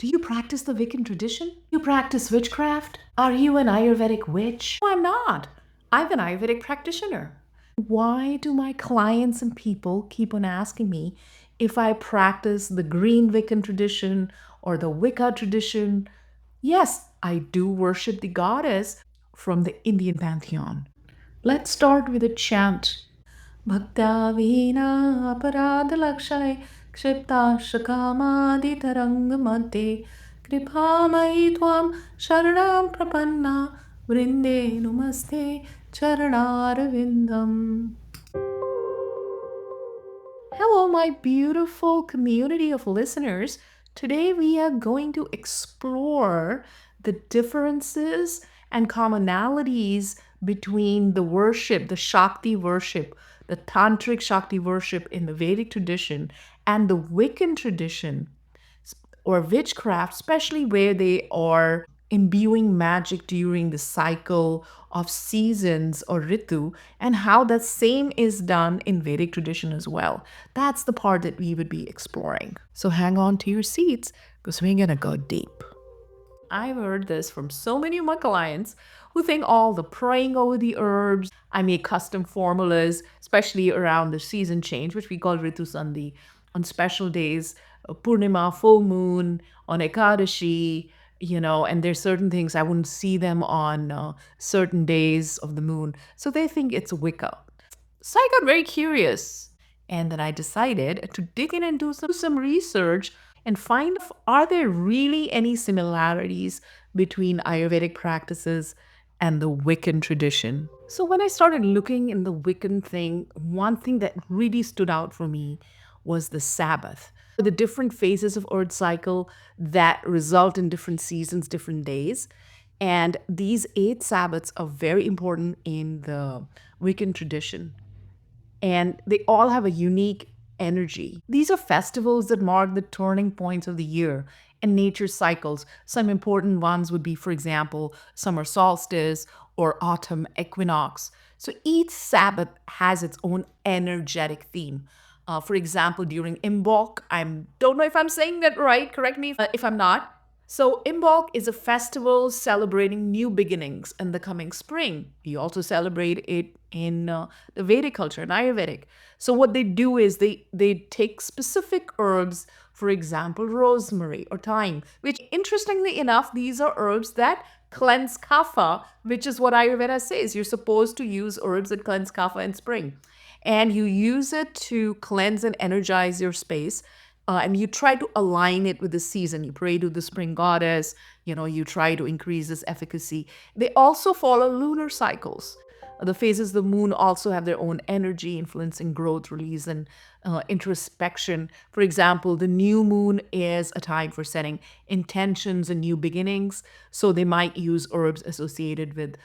Do you practice the Wiccan tradition? You practice witchcraft? Are you an Ayurvedic witch? No, I'm not. I'm an Ayurvedic practitioner. Why do my clients and people keep on asking me if I practice the green Wiccan tradition or the Wicca tradition? Yes, I do worship the goddess from the Indian pantheon. Let's start with a chant. Bhakta vina aparadha lakshay kshipta shakamadi tarangamate kripamayi tvam sharanam prapanna vrinde namaste charanarvindam. Hello, my beautiful community of listeners. Today we are going to explore the differences and commonalities between the worship, the Shakti worship, the Tantric Shakti worship in the Vedic tradition and the Wiccan tradition or witchcraft, especially where they are imbuing magic during the cycle of seasons or ritu, and how that same is done in Vedic tradition as well. That's the part that we would be exploring. So hang on to your seats because we're gonna go deep. I've heard this from so many of my clients who think all the praying over the herbs. I make custom formulas, especially around the season change, which we call ritu sandhi, on special days, Purnima, full moon, on Ekadashi, and there's certain things I wouldn't see them on certain days of the moon. So they think it's Wicca. So I got very curious. And then I decided to dig in and do some research and find are there really any similarities between Ayurvedic practices and the Wiccan tradition. So when I started looking in the Wiccan thing, one thing that really stood out for me was the Sabbath. The different phases of Earth cycle that result in different seasons, different days. And these 8 Sabbats are very important in the Wiccan tradition and they all have a unique energy. These are festivals that mark the turning points of the year and nature cycles. Some important ones would be, for example, summer solstice or autumn equinox. So each Sabbath has its own energetic theme. For example, during Imbolc, I don't know if I'm saying that right, correct me if I'm not. So, Imbolc is a festival celebrating new beginnings in the coming spring. We also celebrate it in the Vedic culture, in Ayurvedic. So, what they do is they take specific herbs, for example, rosemary or thyme, which interestingly enough, these are herbs that cleanse kapha, which is what Ayurveda says. You're supposed to use herbs that cleanse kapha in spring. And you use it to cleanse and energize your space and you try to align it with the season. You pray to the spring goddess, you try to increase its efficacy. They also follow lunar cycles. The phases of the moon also have their own energy, influencing growth, release, and introspection. For example, the new moon is a time for setting intentions and new beginnings. So they might use herbs associated with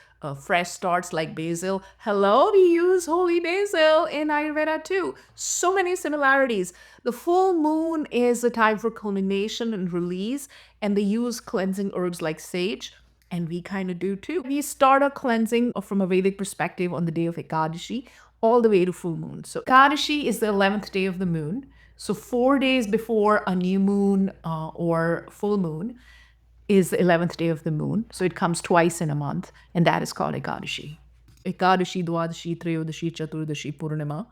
fresh starts like basil. Hello, we use holy basil in Ayurveda too. So many similarities. The full moon is a time for culmination and release, and they use cleansing herbs like sage. And we kind of do too. We start our cleansing from a Vedic perspective on the day of Ekadashi all the way to full moon. So Ekadashi is the 11th day of the moon. So 4 days before a new moon or full moon is the 11th day of the moon. So it comes twice in a month, and that is called Ekadashi. Ekadashi, Dwadashi, Trayodashi, Chaturdashi, Purnima,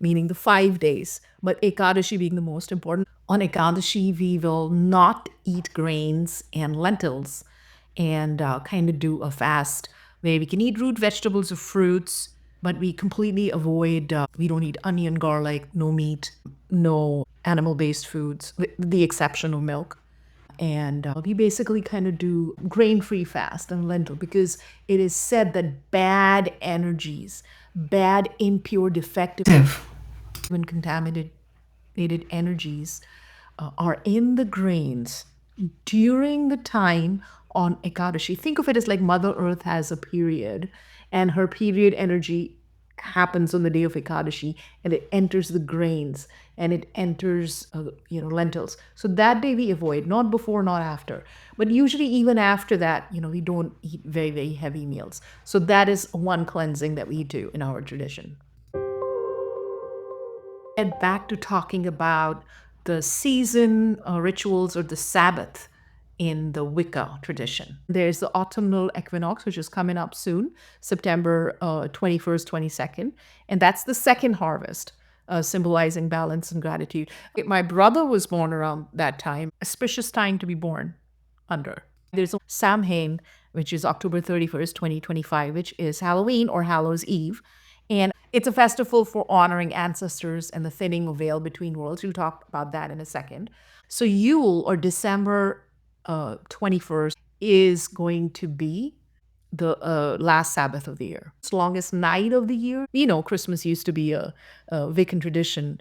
meaning the 5 days, but Ekadashi being the most important. On Ekadashi, we will not eat grains and lentils and kind of do a fast where we can eat root vegetables or fruits, but we completely avoid, we don't eat onion, garlic, no meat, no animal based foods, with the exception of milk. And we basically kind of do grain free fast and lentil because it is said that bad energies, bad, impure, defective, even contaminated energies are in the grains during the time on Ekadashi. Think of it as like Mother Earth has a period, and her period energy happens on the day of Ekadashi, and it enters the grains and it enters, lentils. So that day we avoid, not before, not after. But usually, even after that, we don't eat very, very heavy meals. So that is one cleansing that we do in our tradition. Get back to talking about the season rituals or the Sabbath in the Wicca tradition. There's the autumnal equinox, which is coming up soon, September 21st, 22nd. And that's the second harvest, symbolizing balance and gratitude. My brother was born around that time, auspicious time to be born under. There's a Samhain, which is October 31st, 2025, which is Halloween or Hallows Eve. And it's a festival for honoring ancestors and the thinning of veil between worlds. We'll talk about that in a second. So Yule or December 21st is going to be the last Sabbath of the year. It's the longest night of the year. Christmas used to be a Wiccan tradition,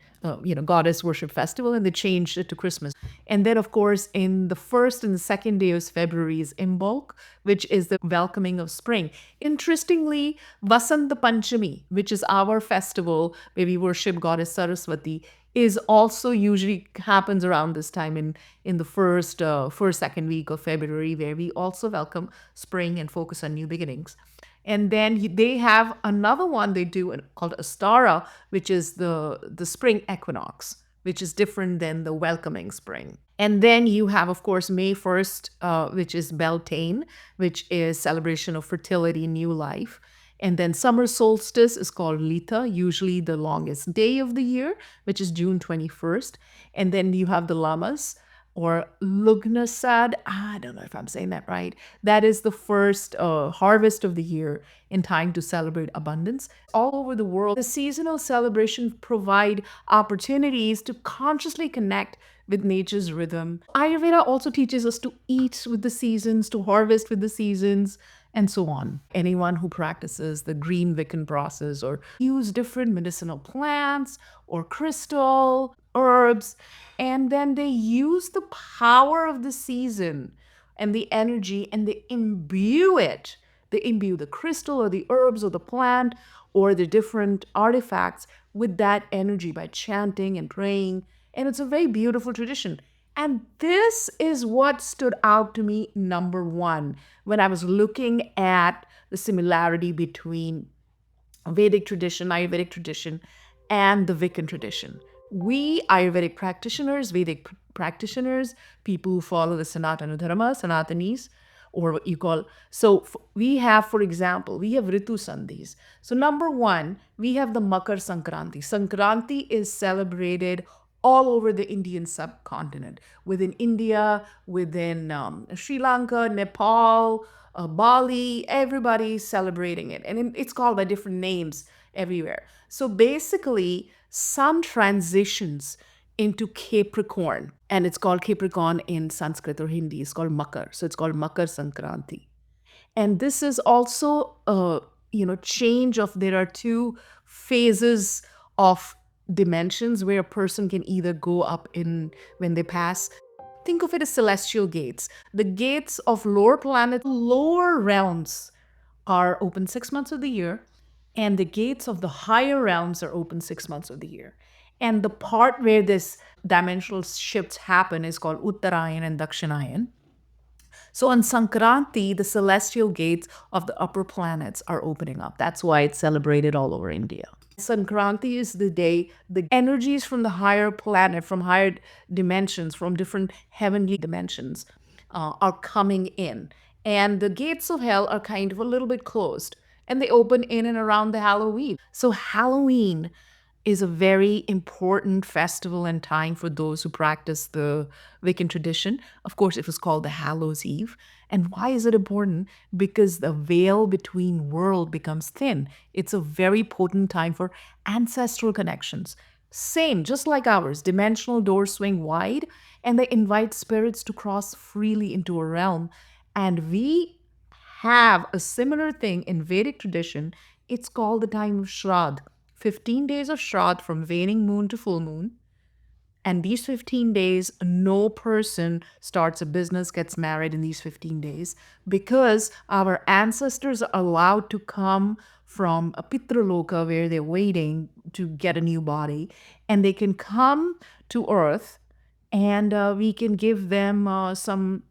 goddess worship festival, and they changed it to Christmas. And then, of course, in the first and the second day of February is Imbolc, which is the welcoming of spring. Interestingly, Vasanta Panchami, which is our festival where we worship goddess Saraswati, is also usually happens around this time in the first second week of February, where we also welcome spring and focus on new beginnings. And then they have another one they do called Astara, which is the spring equinox, which is different than the welcoming spring. And then you have, of course, May 1st, which is Beltane, which is celebration of fertility, new life. And then summer solstice is called Lita, usually the longest day of the year, which is June 21st. And then you have the Lamas or Lugnasad. I don't know if I'm saying that right. That is the first harvest of the year in time to celebrate abundance. All over the world, the seasonal celebrations provide opportunities to consciously connect with nature's rhythm. Ayurveda also teaches us to eat with the seasons, to harvest with the seasons, and so on. Anyone who practices the green Wiccan process or use different medicinal plants or crystal herbs, and then they use the power of the season and the energy and they imbue it. They imbue the crystal or the herbs or the plant or the different artifacts with that energy by chanting and praying. And it's a very beautiful tradition. And this is what stood out to me, number one, when I was looking at the similarity between Vedic tradition, Ayurvedic tradition, and the Wiccan tradition. We Ayurvedic practitioners, Vedic practitioners, people who follow the Sanatana Dharma, Sanatanis, or what you call. So we have, for example, we have ritu sandhis. So number one, we have the Makar Sankranti. Sankranti is celebrated all over the Indian subcontinent, within India, within Sri Lanka, Nepal, Bali, everybody's celebrating it. And it's called by different names everywhere. So basically, sun transitions into Capricorn, and it's called Capricorn in Sanskrit or Hindi. It's called Makar. So it's called Makar Sankranti. And this is also change of, there are two phases of dimensions where a person can either go up in when they pass. Think of it as celestial gates. The gates of lower planet, lower realms are open 6 months of the year, and the gates of the higher realms are open 6 months of the year. And the part where this dimensional shifts happen is called Uttarayan and Dakshinayan. So on Sankranti, the celestial gates of the upper planets are opening up. That's why it's celebrated all over India. Sankranti is the day the energies from the higher planet, from higher dimensions, from different heavenly dimensions are coming in. And the gates of hell are kind of a little bit closed, and they open in and around the Halloween. So Halloween is a very important festival and time for those who practice the Wiccan tradition. Of course, it was called the Hallows Eve. And why is it important? Because the veil between world becomes thin. It's a very potent time for ancestral connections. Same, just like ours, dimensional doors swing wide and they invite spirits to cross freely into a realm. And we have a similar thing in Vedic tradition. It's called the time of Shraddha. 15 days of Shraddha from waning moon to full moon. And these 15 days, no person starts a business, gets married in these 15 days because our ancestors are allowed to come from a Pitraloka where they're waiting to get a new body. And they can come to earth and we can give them some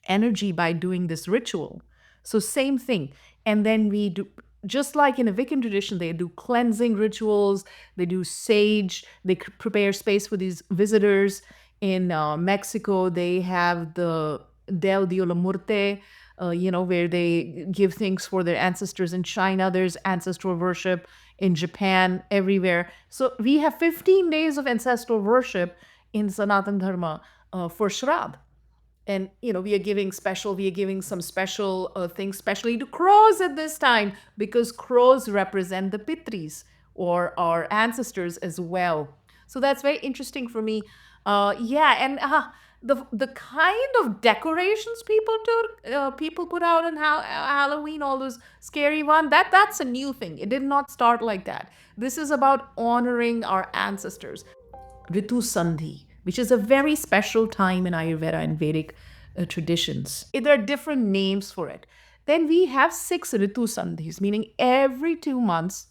energy by doing this ritual. So same thing. And then we do, just like in a Wiccan tradition, they do cleansing rituals, they do sage, they prepare space for these visitors. In Mexico, they have the Del Dio la Murte, where they give things for their ancestors. In China, there's ancestral worship. In Japan, everywhere. So we have 15 days of ancestral worship in Sanatan Dharma for Shraddh. And we are giving some special things, especially to crows at this time, because crows represent the pitris, or our ancestors as well. So that's very interesting for me. Yeah, and the kind of decorations people put out on Halloween, all those scary one, that's a new thing. It did not start like that. This is about honoring our ancestors. Ritu Sandhi, which is a very special time in Ayurveda and Vedic traditions. There are different names for it. Then we have six Ritu Sandhis, meaning every 2 months,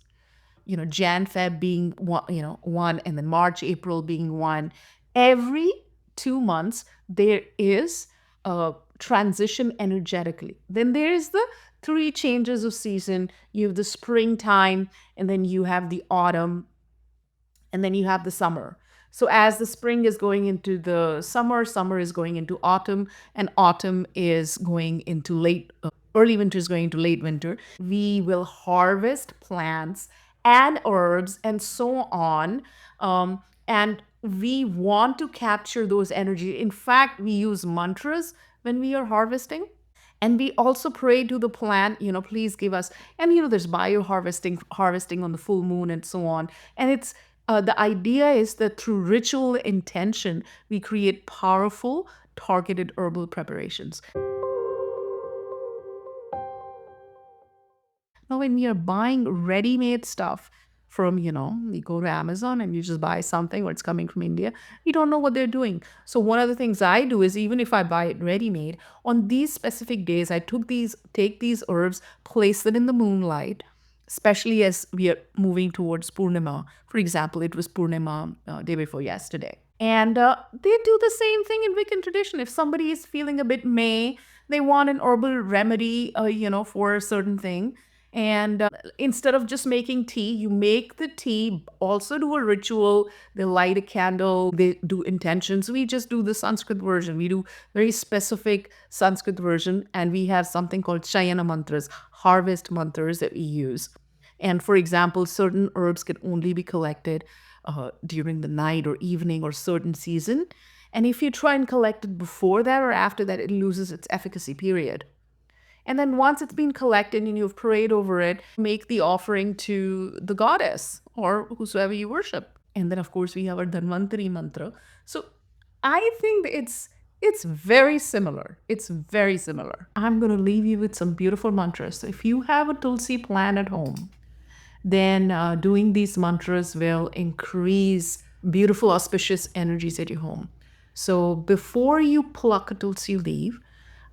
Jan, Feb being one, one, and then March, April being one. Every 2 months, there is a transition energetically. Then there is the three changes of season. You have the springtime, and then you have the autumn, and then you have the summer. So as the spring is going into the summer, summer is going into autumn, and autumn is going into early winter is going into late winter. We will harvest plants and herbs and so on. And we want to capture those energy. In fact, we use mantras when we are harvesting, and we also pray to the plant, please give us. And there's harvesting on the full moon and so on. And it's the idea is that through ritual intention, we create powerful targeted herbal preparations. Now, when we are buying ready made stuff from, we go to Amazon and you just buy something, or it's coming from India, we don't know what they're doing. So, one of the things I do is, even if I buy it ready made, on these specific days, take these herbs, place them in the moonlight, especially as we are moving towards Purnima. For example, it was Purnima day before yesterday. And they do the same thing in Wiccan tradition. If somebody is feeling a bit meh, they want an herbal remedy, for a certain thing. And instead of just making tea, you make the tea, also do a ritual. They light a candle, they do intentions. We just do the Sanskrit version. We do very specific Sanskrit version, and we have something called Chayana mantras, harvest mantras that we use. And for example, certain herbs can only be collected during the night or evening or certain season. And if you try and collect it before that or after that, it loses its efficacy period. And then once it's been collected and you've prayed over it, make the offering to the goddess or whosoever you worship. And then, of course, we have our Dhanvantari mantra. So I think it's very similar. It's very similar. I'm going to leave you with some beautiful mantras. So if you have a Tulsi plant at home, then doing these mantras will increase beautiful, auspicious energies at your home. So before you pluck a Tulsi leaf,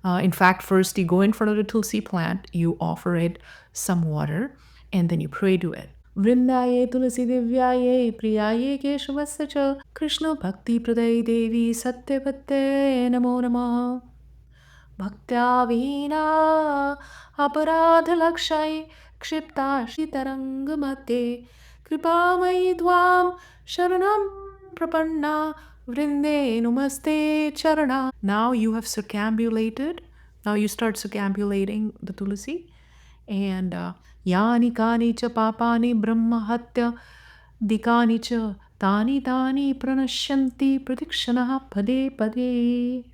in fact, first you go in front of the Tulsi plant, you offer it some water, and then you pray to it. Vrindaye tulasi divyaye priyaye keshvasya cha Krishna bhakti praday devi satyavatte namo namaha. Bhaktya veena aparadha lakshay kshipta shitarangamate kripamai dvam sharanam prapanna vrinde namaste charana. Now you have circambulated. Now you start circambulating the tulasi. And yani kani cha papani brahma hatya dikani cha tani tani pranashyanti pratikshana pade pade.